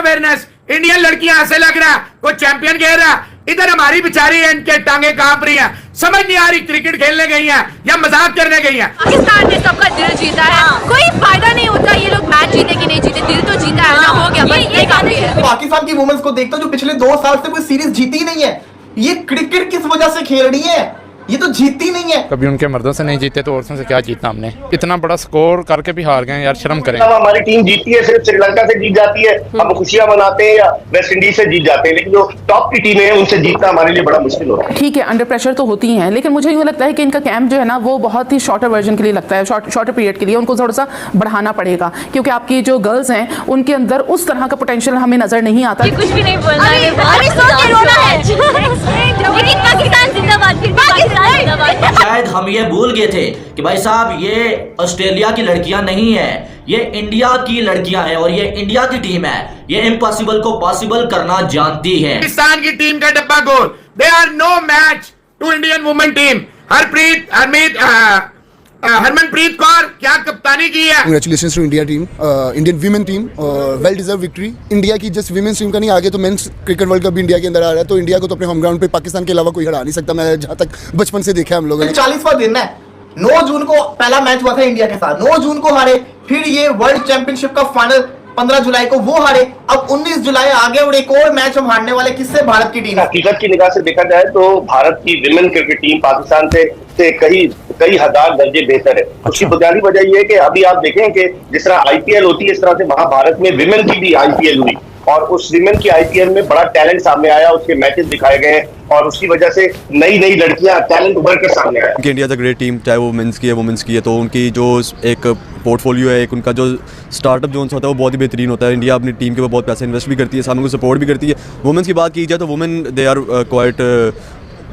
Awareness Indian लड़कियां ऐसे लग रहा है कोई चैंपियन कह रहा, इधर हमारी बेचारी है, इनके टांगे कांप रही हैं, समझ नहीं आ रही क्रिकेट खेलने गई हैं या मजाक करने गई हैं। पाकिस्तान ने सबका दिल जीता है, कोई फायदा नहीं होता ये लोग मैच जीते कि नहीं जीते, दिल तो जीता है ना, हो गया बस ये काफी है। पाकिस्तान की वुमेन्स को देखता हूं जो पिछले 2 साल से कोई सीरीज जीती नहीं है। ये क्रिकेट किस वजह से खेल रही है, ये तो जीतती नहीं है। कभी उनके मर्दों से नहीं जीते तो औरतों से क्या जीतना हमने, इतना बड़ा स्कोर करके भी हार गए यार, शर्म करें। हमारी टीम जीतती है सिर्फ श्रीलंका से जीत जाती है, हम खुशियां मनाते हैं या वेस्ट इंडीज से जीत जाते हैं, लेकिन जो टॉप की टीमें हैं उनसे जीतना हमारे लिए बड़ा मुश्किल होता है। ठीक है, अंडर प्रेशर तो होती हैं, लेकिन मुझे यूँ लगता है कि इनका कैंप जो है ना वो बहुत ही शॉर्टर वर्जन के लिए लगता है, शॉर्टर पीरियड के लिए उनको थोड़ा सा बढ़ाना पड़ेगा, क्योंकि आपकी जो गर्ल्स हैं उनके अंदर उस तरह का पोटेंशियल हमें नजर नहीं आता। कुछ भी नहीं बोलना है, अभी सोच के रोना है, लेकिन पाकिस्तान जिंदाबाद, पाकिस्तान जिंदाबाद। शायद हम ये भूल गए थे कि भाई साहब ये ऑस्ट्रेलिया की लड़कियां नहीं है, ये इंडिया की लड़कियां हैं और ये इंडिया की टीम है, ये इम्पॉसिबल को पॉसिबल करना जानती है। पाकिस्तान की टीम का डब्बा गोल, they are no match to Indian women team. Harmanpreet Kaur क्या कप्तानी की है। Congratulations to India team, Indian women team, well deserved victory। India की जस्ट women's टीम का नहीं, आगे तो मेंस क्रिकेट वर्ल्ड कप भी इंडिया के अंदर आ रहा है, तो इंडिया को तो अपने होम ग्राउंड पे पाकिस्तान के अलावा कोई हरा नहीं सकता। मैं जहाँ तक बचपन से देखा है हम लोगों ने। 40वां दिन है, 9 जून को पहला मैच हुआ था इंडिया के साथ, 9 जून को हारे, फिर ये वर्ल्ड चैंपियनशिप का फाइनल 15 जुलाई को वो हारे, अब 19 जुलाई आगे और एक और मैच हम हारने वाले, किससे? भारत की टीम। हकीकत की निगाह से देखा जाए तो भारत की विमेन क्रिकेट टीम पाकिस्तान से कई हजार दर्जे बेहतर है। उसकी बुनियादी वजह यह है कि अभी आप देखें कि जिस तरह आईपीएल होती है इस तरह से वहां भारत में विमेन की भी आईपीएल हुई और उस विमेन की आईपीएल में बड़ा टैलेंट सामने आया, उसके मैचेस दिखाए गए और उसकी वजह से नई नई लड़कियां टैलेंट उभर कर सामने आया। India is a great team, चाहे वो मेंस की है वुमेन्स की है, तो उनकी जो एक पोर्टफोलियो है, एक उनका जो स्टार्टअप जोन होता है वो बहुत ही बेहतरीन होता है। इंडिया अपनी टीम के ऊपर बहुत पैसे इन्वेस्ट भी करती है, सामने को सपोर्ट भी करती है। वुमेन्स की बात की जाए तो women they are quite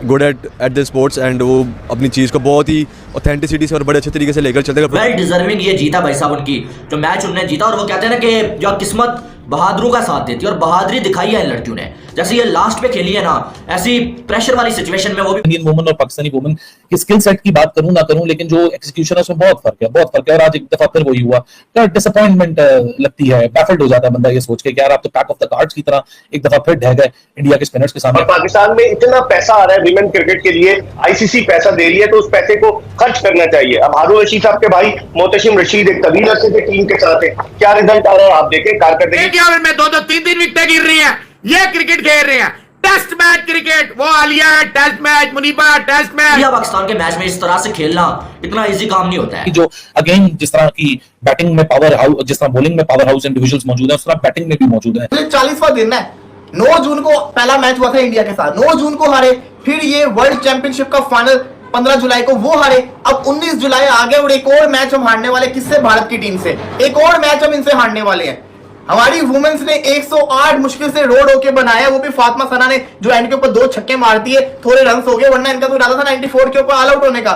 good at the sports and वो अपनी चीज़ को बहुत ही ऑथेंटिसिटी से और बड़े अच्छे तरीके से लेकर चलते हैं। वेल डिजर्विंग ये जीता भाई साहब उनकी, जो मैच उन्होंने जीता, और वो कहते हैं ना कि जो किस्मत बहादुरों का साथ देती है और बहादुरी दिखाई है इन लड़कियों ने, जैसे ये लास्ट पे खेली है ना, ऐसी प्रेशर वाली सिचुएशन में वो भी। इंडियन वुमेन और पाकिस्तानी वुमेन की स्किल सेट की बात करूं ना करूं, लेकिन जो एक्सिक्यूशन है उसमें बहुत फर्क है। और आज एक दफा फिर वही हुआ, डिसअपॉइंटमेंट लगती है, बैफल्ड हो जाता है बंदा ये सोच के कि यार आप तो पैक ऑफ द कार्ड्स की तरह एक दफा फिर ढह गए इंडिया के स्पिनर्स के सामने। पाकिस्तान में इतना पैसा आ रहा है विमेन क्रिकेट के लिए, आईसीसी पैसा दे रही है, तो उस पैसे को खर्च करना चाहिए। अब हारून रशीद साहब के भाई मोहतशिम रशीद एक तवील अरसे से टीम के साथ है, क्या रिजल्ट आ रहा है आप देखें, कारकर्दगी में 2-2 3-3 विकेटें गिर रही हैं, ये क्रिकेट खेल रहे हैं। टेस्ट मैच क्रिकेट, वो Aliya test match, Muneeba test match. India Pakistan के मैच में इस तरह से खेलना इतना इजी काम नहीं होता है। जो अगेन जिस तरह की बैटिंग में पावर हाउस, जिस तरह बॉलिंग में पावर हाउस इंडिविजुअल्स मौजूद है, उस तरह बैटिंग में भी मौजूद है। 40वां दिन है, 9 जून को पहला मैच हुआ था इंडिया के साथ, 9 जून को हारे, फिर ये वर्ल्ड चैंपियनशिप का फाइनल 15 जुलाई को वो हारे, अब 19 जुलाई आगे और एक और मैच हम हारने वाले, किससे? भारत की टीम से। एक और मैच हम इनसे हारने वाले हैं। हमारी वुमेन्स ने 108 मुश्किल से रोड होके बनाया, वो भी फातिमा सना ने जो एंड के ऊपर 2 छक्के मारती है, थोड़े रन हो गए, वरना इनका तो इरादा था 94 के ऊपर ऑल आउट होने का।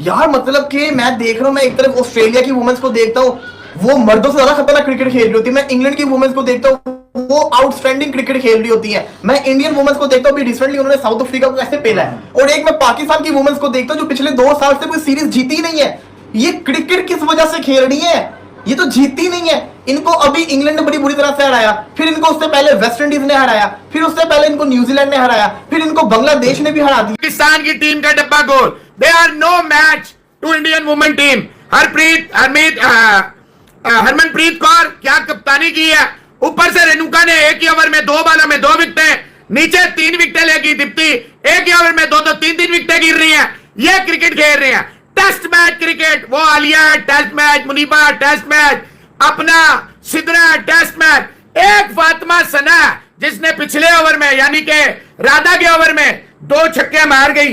यार मतलब कि मैं देख रहा हूं, मैं एक तरफ ऑस्ट्रेलिया की वुमेन्स को देखता हूं, वो मर्दों से ज्यादा खतरनाक क्रिकेट खेल रही होती है। मैं इंग्लैंड की वुमेन्स को देखता हूं, वो आउटस्टैंडिंग क्रिकेट खेल रही होती है। मैं इंडियन वुमेन्स को देखता हूं, भी रिसेंटली उन्होंने साउथ अफ्रीका को कैसे पेला है। और एक मैं पाकिस्तान की वुमेन्स को देखता हूं जो पिछले 2 साल से कोई सीरीज जीती नहीं है। ये क्रिकेट किस वजह से खेल रही है, ये तो जीतती नहीं है। इनको अभी इंग्लैंड ने बड़ी बुरी तरह से हराया, फिर इनको उससे पहले वेस्ट इंडीज ने हराया, फिर उससे पहले इनको न्यूजीलैंड ने हराया, फिर इनको बांग्लादेश ने भी हरा दिया। पाकिस्तान की टीम का डब्बा गोल, they are no match to Indian women team. Harmanpreet Kaur क्या कप्तानी की है। ऊपर से रेणुका ने एक ही ओवर में 2 बालों में 2 विकेटें, नीचे 3 विकेटें लेगी दीप्ति, एक ही ओवर में 2-2 3-3 विकेटें गिर रही हैं, ये क्रिकेट खेल रहे हैं। टेस्ट मैच क्रिकेट, वो Aliya test match, Muneeba test match, अपना सिद्रा टेस्ट मैच। एक फातिमा सना जिसने पिछले ओवर में यानी कि राधा के ओवर में 2 छक्के मार गई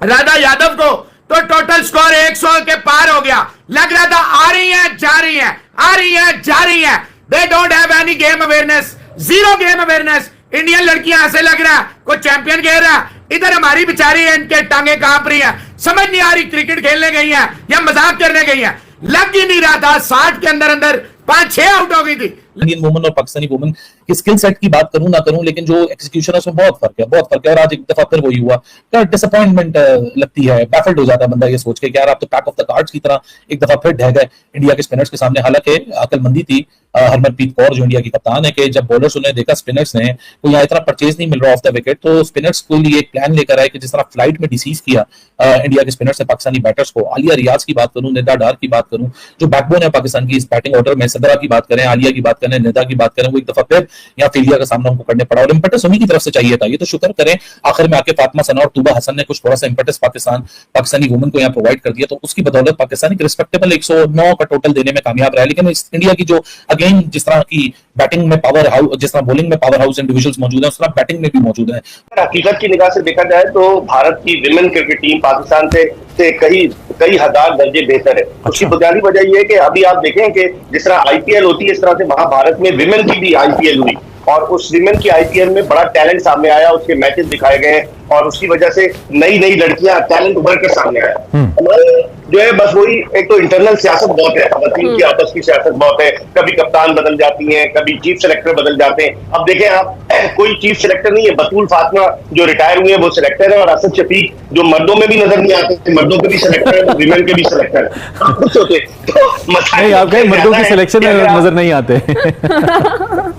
राधा यादव को, तो टोटल स्कोर 100 के पार हो गया। लग रहा था आ रही है जा रही है, आ रही है जा रही है। They don't have any game awareness, zero game awareness. Indian लड़कियां ऐसे लग रहा कोई चैंपियन कह रहा, इधर हमारी बेचारी है, इनके टांगे कांप रही हैं, समझ नहीं आ रही क्रिकेट खेलने गई हैं या मजाक करने गई हैं। लग ही नहीं रहा था, 60 के अंदर अंदर 5-6 आउट हो गई थी। इंडियन वुमेन और पाकिस्तानी वुमेन की स्किल सेट की बात करूं ना करूं, लेकिन जो एक्सिक्यूशन है उसमें बहुत फर्क है। और आज एक दफा फिर वही हुआ, डिसअपॉइंटमेंट लगती है, बैफल्ड हो जाता है बंदा ये सोच के कि यार आप तो पैक ऑफ द कार्ड्स की तरह एक दफा फिर ढह गए इंडिया के स्पिनर्स के सामने। हालांकि अकलमंदी थी हरमनप्रीत कौर जो इंडिया की कप्तान है कि जब बॉलर्स उन्हें देखा स्पिनर्स ने को यहाँ इतना परचेज नहीं मिल रहा ऑफ द विकेट, तो स्पिनर्स को लिए एक प्लान लेकर आए कि जिस तरह फ्लाइट में डिसीव किया इंडिया के स्पिनर्स ने पाकिस्तानी बैटर्स को। आलिया रियाज की बात करूं, निदा डार की बात करूं, जो बैकबोन है पाकिस्तान की इस बैटिंग ऑर्डर में, सदरा की बात करें, आलिया की बात करें, निदा की बात करें, वो एक दफा फिर यहाँ फेलियर का सामना उनको करने पड़ा और इम्पेटस उन्हीं की तरफ से चाहिए था। ये तो शुक्र करें आखिर में आके फातिमा सना और तूबा हसन ने कुछ थोड़ा सा इम्पेटस पाकिस्तानी वुमेन को यहाँ प्रोवाइड कर दिया, तो उसकी बदौलत पाकिस्तानी रिस्पेक्टेबल 109 का टोटल देने में कामयाब रहा। लेकिन इंडिया की जो अगेन जिस तरह की बैटिंग में पावर हाउस, जिस तरह बॉलिंग में पावर हाउस इंडिविजुअल्स मौजूद है, उस तरह बैटिंग में भी मौजूद है। हकीकत की निगाह से देखा जाए तो भारत की विमेन क्रिकेट टीम पाकिस्तान से कई हजार दर्जे बेहतर है। उसकी बुनियादी वजह यह है कि अभी आप देखें कि जिस तरह आईपीएल होती है इस तरह से वहां भारत में विमेन की भी आईपीएल हुई और उस विमेन की आईपीएल में बड़ा टैलेंट सामने आया, उसके मैचेस दिखाए गए और उसकी वजह से नई लड़कियां टैलेंट उभर कर सामने आया। हमारे जो है बस वही एक तो इंटरनल सियासत बहुत है, टीम की आपस की सियासत बहुत है, कभी कप्तान बदल जाती हैं, कभी चीफ सेलेक्टर बदल जाते हैं। अब देखें आप, कोई चीफ सेलेक्टर नहीं है, बतूल फातिमा जो रिटायर हुए हैं वो सिलेक्टर है और असद शफीक जो मर्दों में भी नजर नहीं आते, मर्दों के भी सिलेक्टर है, विमेन के भी सिलेक्टर है। कुछ होते तो आप कहीं मर्दों की सिलेक्शन में नजर नहीं आते।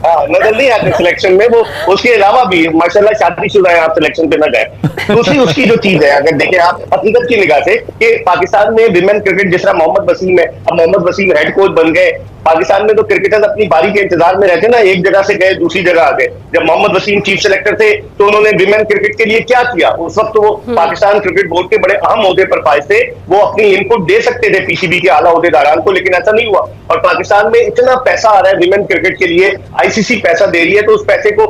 हाँ, नजर नहीं आते सिलेक्शन में वो। उसके अलावा भी माशाल्लाह शादीशुदा है, आप सिलेक्शन पे न गए। दूसरी उसकी जो चीज है, अगर देखें आप हकीकत की निगाह से कि पाकिस्तान में विमेन क्रिकेट जिस तरह मोहम्मद वसीम है, अब मोहम्मद वसीम हेड कोच बन गए। पाकिस्तान में तो क्रिकेटर्स अपनी बारी के इंतजार में रहते ना, एक जगह से गए दूसरी जगह आ गए। जब मोहम्मद वसीम चीफ सेलेक्टर थे तो उन्होंने विमेन क्रिकेट के लिए क्या किया? उस वक्त वो पाकिस्तान क्रिकेट बोर्ड के बड़े अहम ओहदे पर फाइज थे, वो अपनी इनपुट दे सकते थे पीसीबी के आला ओहदेदारान को, लेकिन ऐसा नहीं हुआ। और पाकिस्तान में इतना पैसा आ रहा है विमेन क्रिकेट के लिए, आईसीसी पैसा दे रही है, तो उस पैसे को